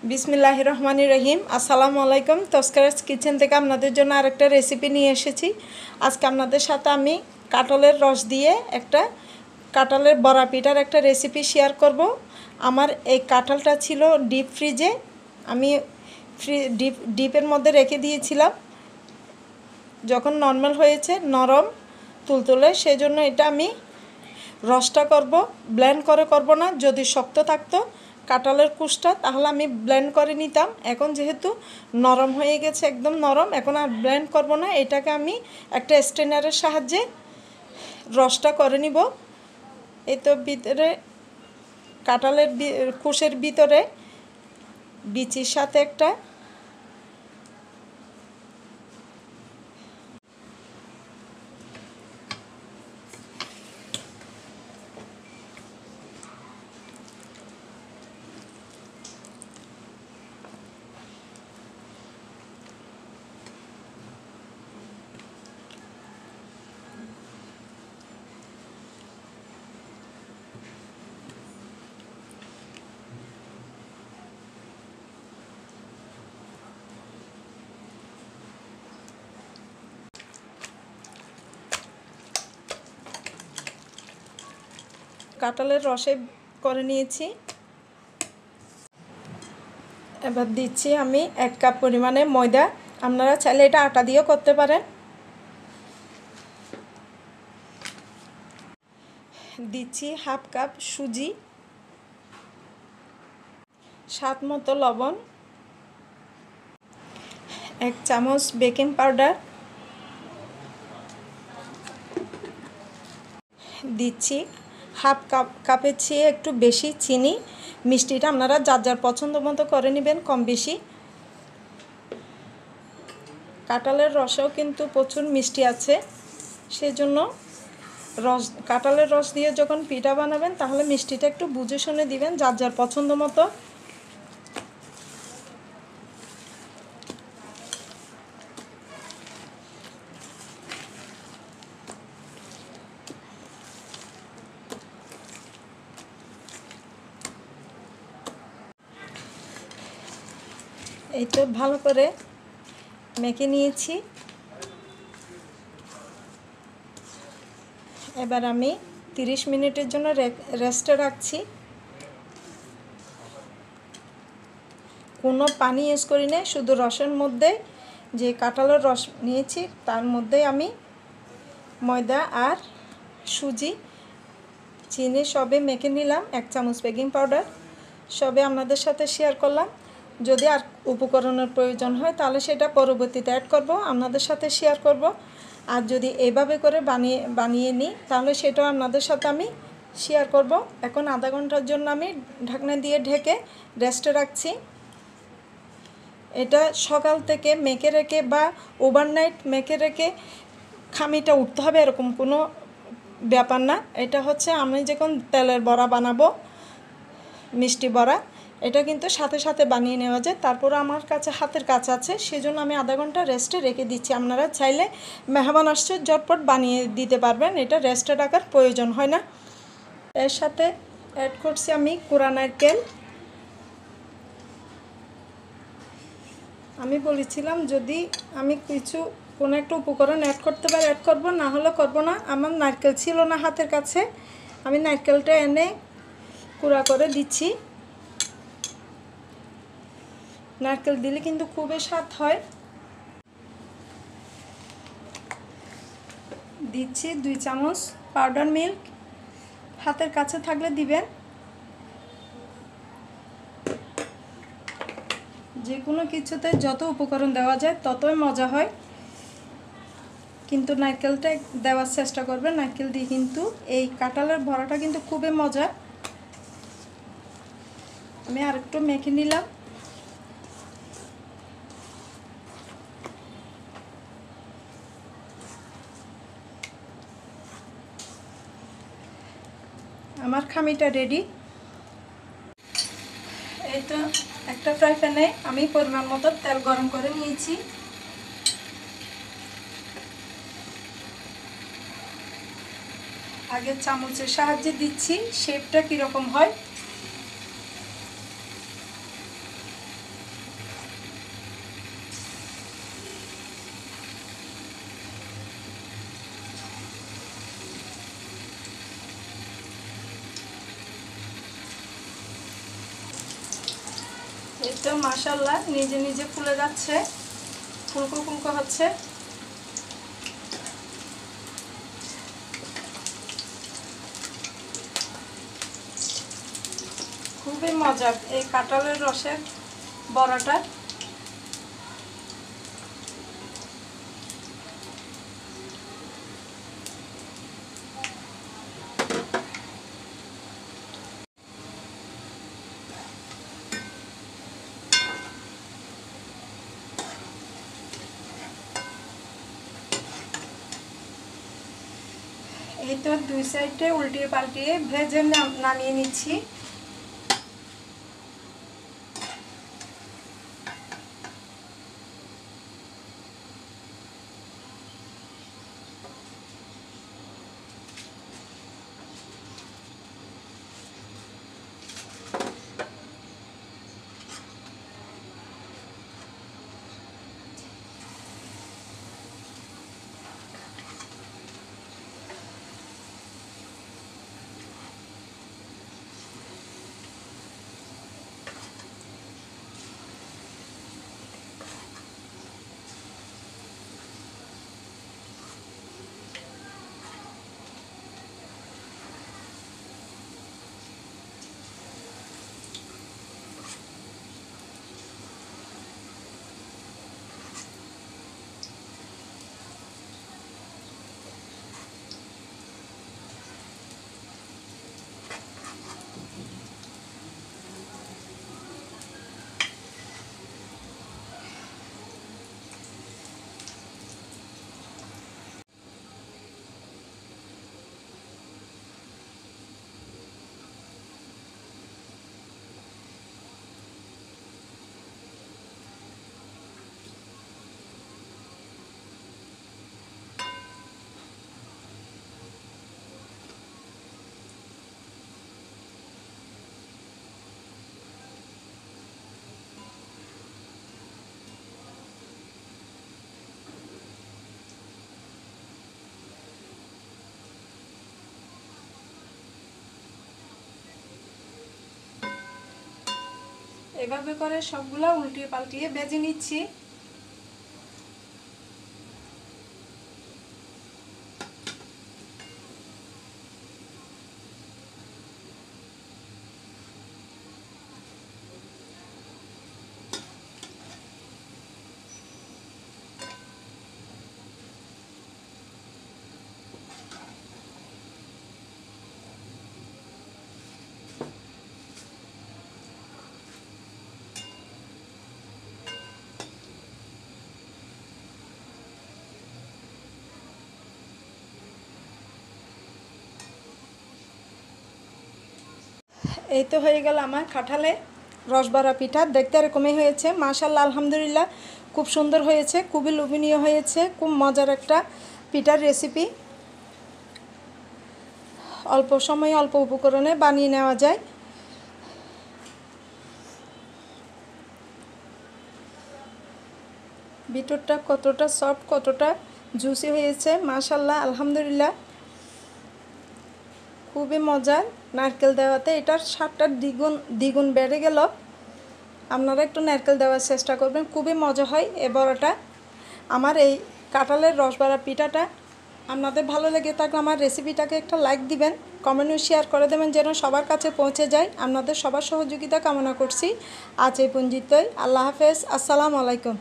বিসমিল্লাহির রহমানির রহিম। আসসালামু আলাইকুম। তস্করাস কিচেন থেকে আপনাদের জন্য আরেকটা রেসিপি নিয়ে এসেছি। আজকে আপনাদের সাথে আমি কাঁঠালের রস দিয়ে একটা কাঁঠালের বড়া পিঠার একটা রেসিপি শেয়ার করব। আমার এই কাঁঠালটা ছিল ডিপ ফ্রিজে, আমি ডিপের মধ্যে রেখে দিয়েছিলাম। যখন নরমাল হয়েছে, নরম তুলতুলে, সেই জন্য এটা আমি রসটা করব, ব্লেন্ড করে করব না। যদি শক্ত থাকতো কাঁঠালের কুশটা তাহলে আমি ব্লেন্ড করে নিতাম। এখন যেহেতু নরম হয়ে গেছে, একদম নরম, এখন আর ব্লেন্ড করব না। এটাকে আমি একটা স্ট্রেনারের সাহায্যে রসটা করে নিব। এই তো ভিতরে কাঁঠালের কুশের ভিতরে বিচির সাথে একটা কাঁঠালের রসে করে নিয়েছি। এবার দিচ্ছি আমি 1 কাপ পরিমাণে ময়দা। আপনারা চাইলে এটা আটা দিয়েও করতে পারেন। দিচ্ছি 1/2 কাপ সুজি, স্বাদ মতো লবণ, 1 চামচ বেকিং পাউডার, দিচ্ছি 1/2 কাপের চেয়ে একটু বেশি চিনি। মিষ্টিটা আপনারা যার যার পছন্দ মতো করে নেবেন, কম বেশি। কাঁঠালের রসেও কিন্তু প্রচুর মিষ্টি আছে, সেজন্য কাঁঠালের রস দিয়ে যখন পিঠা বানাবেন তাহলে মিষ্টিটা একটু বুঝে শুনে দিবেন, যার যার পছন্দ মতো। এই তো ভালো করে মেখে নিয়েছি। এবার আমি 30 মিনিটের জন্য রেস্টে রাখছি। কোনো পানি ইউজ করি না, শুধু রসের মধ্যে যে কাঁঠালের রস নিয়েছি তার মধ্যে আমি ময়দা আর সুজি, চিনি সবে মেখে নিলাম। 1 চামচ বেকিং পাউডার সবে আপনাদের সাথে শেয়ার করলাম। যদি আর উপকরণের প্রয়োজন হয় তাহলে সেটা পরবর্তীতে অ্যাড করব, আপনাদের সাথে শেয়ার করব। আর যদি এইভাবে করে বানিয়ে নিই তাহলে সেটাও আপনাদের সাথে আমি শেয়ার করব। এখন আধা ঘন্টার জন্য আমি ঢাকনা দিয়ে ঢেকে রেস্টে রাখছি। এটা সকাল থেকে মেখে রেখে বা ওভারনাইট মেখে রেখে খামিটা উঠতে হবে এরকম কোনো ব্যাপার না। এটা হচ্ছে আমি যখন তেলের বড়া বানাবো, মিষ্টি বড়া, এটা কিন্তু সাথে সাথে বানিয়ে নেওয়া যায়। তারপর আমার কাছে হাতের কাজ আছে, সেজন্য আমি আধা ঘন্টা রেস্টে রেখে দিচ্ছি। আপনারা চাইলে মেহমান আসছে ঝটপট বানিয়ে দিতে পারবেন, এটা রেস্টে রাখার প্রয়োজন হয় না। এর সাথে অ্যাড করছি আমি কোরা নারকেল। আমি বলেছিলাম যদি আমি কোনো একটা উপকরণ অ্যাড করতে পারি অ্যাড করব, না হলে করব না। আমার নারকেল ছিল না হাতের কাছে, আমি নারকেলটা এনে কুড়া করে দিচ্ছি। নারকেল দিলে কিন্তু খুবই স্বাদ হয়। দিচ্ছি 2 চামচ পাউডার মিল্ক, হাতের কাছে থাকলে দিবেন। যে কোনো কিছুতে যত উপকরণ দেওয়া যায় ততই মজা হয়, কিন্তু নারকেলটা দেওয়ার চেষ্টা করবেন। নারকেল দিয়ে কিন্তু এই কাঁঠালের বড়াটা কিন্তু খুবই মজা। আমি আরেকটু মেখে নিলাম। আমার খামিটা রেডি। এই তো একটা ফ্রাই প্যানে আমি পরিমাণ মতো তেল গরম করে নিয়েছি। আগে চামচের সাহায্যে দিচ্ছি, শেপটা কীরকম হয়। এই তো মাশাআল্লাহ নিজে নিজে ফুলে যাচ্ছে, ফুলকো ফুলকো হচ্ছে। খুবই মজার এই কাঁঠালের রসের বড়াটা। এই তো দুই সাইডে উল্টিয়ে পাল্টিয়ে ভেজে নামিয়ে নিচ্ছি। এভাবে করে সবগুলা উল্টিয়ে পাল্টিয়ে ভেজে নিচ্ছি। এই তো হয়ে গেল আমার কাঁঠালে রসবড়া পিঠা। দেখতে এরকমই হয়েছে। মাশাআল্লাহ আলহামদুলিল্লাহ খুব সুন্দর হয়েছে, খুবই লোভনীয় হয়েছে। খুব মজার একটা পিঠার রেসিপি, অল্প সময়ে অল্প উপকরণে বানিয়ে নেওয়া যায়। ভিতরটা কতটা সফট, কতটা জুসি হয়েছে মাশাআল্লাহ আলহামদুলিল্লাহ, খুবই মজার। নারকেল দেওয়াতে এটার স্বাদটা দ্বিগুণ বেড়ে গেল। আপনারা একটু নারকেল দেওয়ার চেষ্টা করবেন, খুবই মজা হয় এই বড়াটা। আমার এই কাঁঠালের রসবড়া পিঠাটা আপনাদের ভালো লেগে থাকলে আমার রেসিপিটাকে একটা লাইক দিবেন, কমেন্ট ও শেয়ার করে দেবেন যেন সবার কাছে পৌঁছে যায়। আপনাদের সবার সহযোগিতা কামনা করছি। আজ এই পর্যন্তই। আল্লাহ হাফেজ, আসসালামু আলাইকুম।